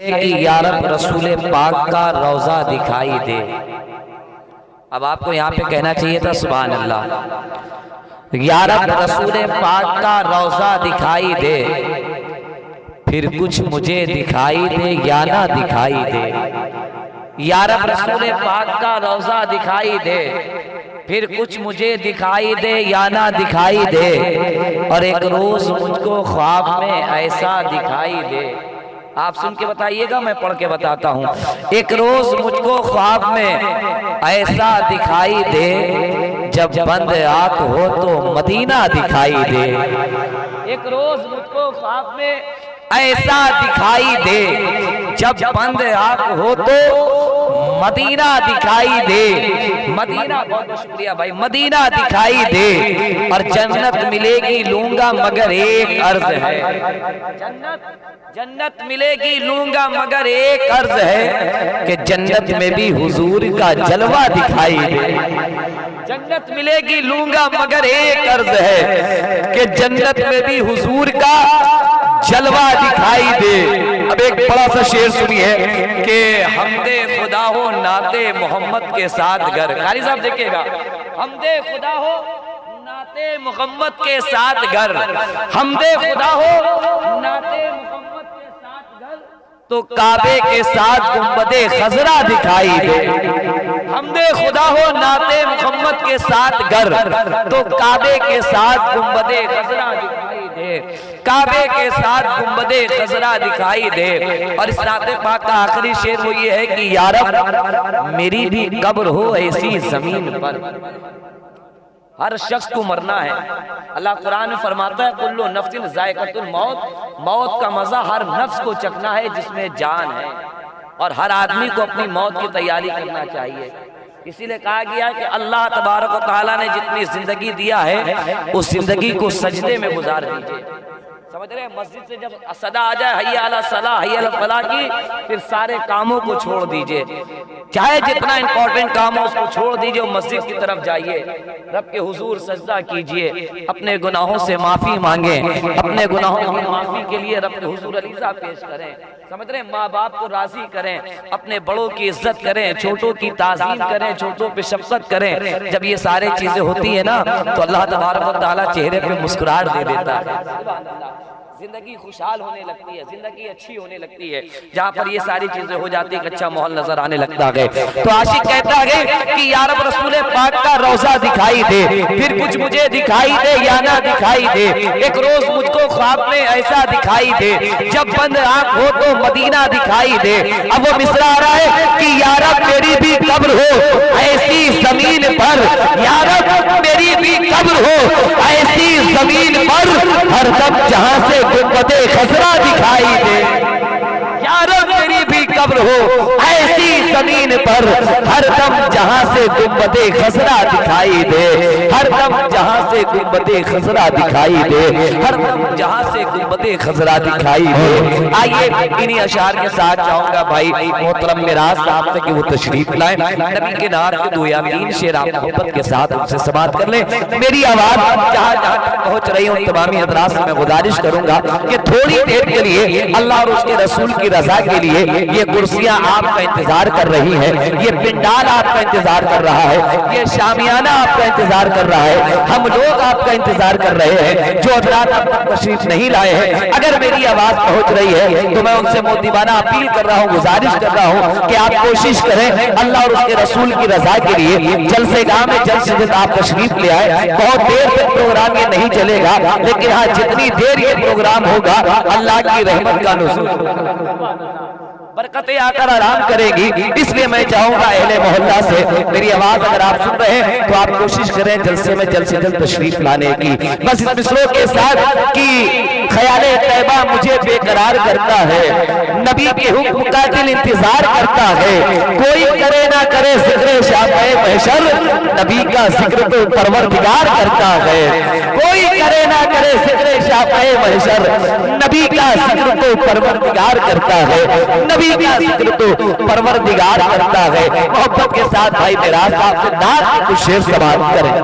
کہ یا رب رسول پاک کا روضہ دکھائی دے۔ اب آپ کو یہاں پہ کہنا چاہیے تھا سبحان اللہ، یا رب رسول پاک کا روضہ دکھائی دے، پھر کچھ مجھے دکھائی دے یا نہ دکھائی دے۔ یا رب رسول پاک کا روضہ دکھائی دے، پھر کچھ مجھے دکھائی دے یا نہ دکھائی دے، اور ایک روز مجھ کو خواب میں ایسا دکھائی دے۔ آپ سن کے بتائیے گا، میں پڑھ کے بتاتا ہوں۔ ایک روز مجھ کو خواب میں ایسا دکھائی دے، جب بند آنکھ ہو تو مدینہ دکھائی دے۔ ایک روز مجھ کو خواب میں ایسا دکھائی دے، جب بند آنکھ ہو تو مدینہ دکھائی دے۔ مدینہ، بہت بہت شکریہ بھائی، مدینہ دکھائی دے، اور جنت ملے گی لوں گا مگر ایک عرض ہے۔ جنت ملے گی لوں گا مگر ایک عرض ہے، کہ جنت میں بھی حضور کا جلوہ دکھائی دے۔ جنت ملے گی لوں گا مگر ایک عرض ہے، کہ جنت میں بھی حضور کا جلوہ دکھائی دے۔ اب ایک بڑا سا شعر سنیے کہ حمد خدا ہو نعت محمد کے ساتھ گھر۔ قاری صاحب دیکھئے گا، حمد خدا ہو نعت محمد کے ساتھ گھر، حمد خدا ہو نعت محمد کے ساتھ گھر، تو کعبے کے ساتھ گنبد خضرا دکھائی دے۔ حمد خدا ہو نعت محمد کے ساتھ گھر، تو کعبے کے ساتھ گنبد خضرا دکھائی دے۔ کعبے کے ساتھ گنبد خضرا دکھائی دے۔ اور اس نعت پاک کا آخری شعر وہ یہ ہے کہ یا رب میری بھی قبر ہو ایسی زمین پر۔ ہر شخص کو مرنا ہے۔ اللہ قرآن میں فرماتا ہے کل نفس ذائقۃ الموت، موت کا مزہ ہر نفس کو چکھنا ہے جس میں جان ہے، اور ہر آدمی کو اپنی موت کی تیاری کرنا چاہیے۔ اسی لئے کہا گیا کہ اللہ تبارک و تعالیٰ نے جتنی زندگی دیا ہے اس زندگی کو سجدے میں گزار دیجئے۔ سمجھ رہے ہیں، مسجد سے جب صدا آ جائے حی علی الصلاۃ حی علی الفلاح کی، پھر سارے کاموں کو چھوڑ دیجئے، چاہے جتنا امپورٹنٹ کام ہو اس کو چھوڑ دیجئے، مسجد کی طرف جائیے، رب کے حضور سجدہ کیجئے، اپنے گناہوں سے معافی مانگیں، اپنے گناہوں میں معافی کے لیے رب کے حضور عریضہ پیش کریں۔ سمجھ رہے ہیں، ماں باپ کو راضی کریں، اپنے بڑوں کی عزت کریں، چھوٹوں کی تعظیم کریں، چھوٹوں پہ شفقت کریں۔ جب یہ سارے چیزیں ہوتی ہیں نا تو اللہ تبارک و تعالیٰ چہرے پہ مسکراہٹ دے دیتا ہے، زندگی خوشحال ہونے لگتی ہے، زندگی اچھی ہونے لگتی ہے۔ جہاں پر یہ ساری چیزیں ہو جاتی ہیں اچھا ماحول نظر آنے لگتا ہے۔ تو عاشق کہتا ہے کہ یا رب رسول پاک کا روضہ دکھائی دے، پھر کچھ مجھے دکھائی دے یا نہ دکھائی دے۔ ایک روز مجھ کو خواب میں ایسا دکھائی دے، جب بند آنکھ ہو تو مدینہ دکھائی دے۔ اب وہ مصرع آ رہا ہے کہ یا رب میری بھی قبر ہو ایسی زمین پر، یا رب میری بھی قبر ہو ایسی زمین پر، ہر دم جہاں سے گنبد خضرا دکھائی دے۔ یا رب میری بھی قبر ہو ایسی زمین پر، ہر دم جہاں سے گنبد خضرا دکھائی دے، ہر دم جہاں سے گنبد خضرا دکھائی دے، ہر دم جہاں سے گنبد خضرا دکھائی دے۔ آئیے انہی اشعار کے ساتھ چاہوں گا بھائی محترم میراث صاحب سے کہ وہ تشریف لائیں، نبی کے نام کے 2 یا 3 شعر آپ محبت کے ساتھ ان سے سماعت کر لیں۔ میری آواز جہاں جہاں تک پہنچ رہی ہوں تمامی حضرات سے میں گزارش کروں گا کہ تھوڑی دیر کے لیے اللہ اور اس کے رسول کی رضا کے لیے یہ کرسیاں آپ کا انتظار کر رہی ہیں، یہ پنڈال آپ کا انتظار کر رہا ہے، یہ شامیانہ آپ کا انتظار کر رہا ہے، ہم لوگ آپ کا انتظار کر رہے ہیں۔ جو حضرات اب تک تشریف نہیں لائے ہیں، اگر میری آواز پہنچ رہی ہے تو میں ان سے مؤدبانہ اپیل کر رہا ہوں، گزارش کر رہا ہوں کہ آپ کوشش کریں اللہ اور اس کے رسول کی رضا کے لیے جلسے گاہ میں جلد سے جلد آپ تشریف لے آئے۔ بہت دیر تک پروگرام یہ نہیں چلے گا، لیکن ہاں جتنی دیر یہ پروگرام ہوگا اللہ کی رحمت کا نزول، برکتیں آ کر آرام کرے گی۔ اس لیے میں چاہوں گا اہل محلہ سے میری آواز اگر آپ سن رہے ہیں تو آپ کوشش کریں جلسے میں جلد سے جلد تشریف لانے کی۔ بس اس مصرعوں کے ساتھ کہ خیال طیبہ مجھے بے قرار کرتا ہے، نبی کے حکم کا دل انتظار کرتا ہے، کوئی کرے نہ کرے ذکر شافع محشر، نبی کا ذکر تو پروردگار کرتا ہے، کوئی کرے نہ کرے ذکر شافع محشر، نبی کا ذکر تو پروردگار کرتا ہے، نبی کا ذکر تو پروردگار کرتا ہے۔ محبت کے ساتھ بھائی میراث صاحب سے نعت کے کچھ شعر سماعت کریں۔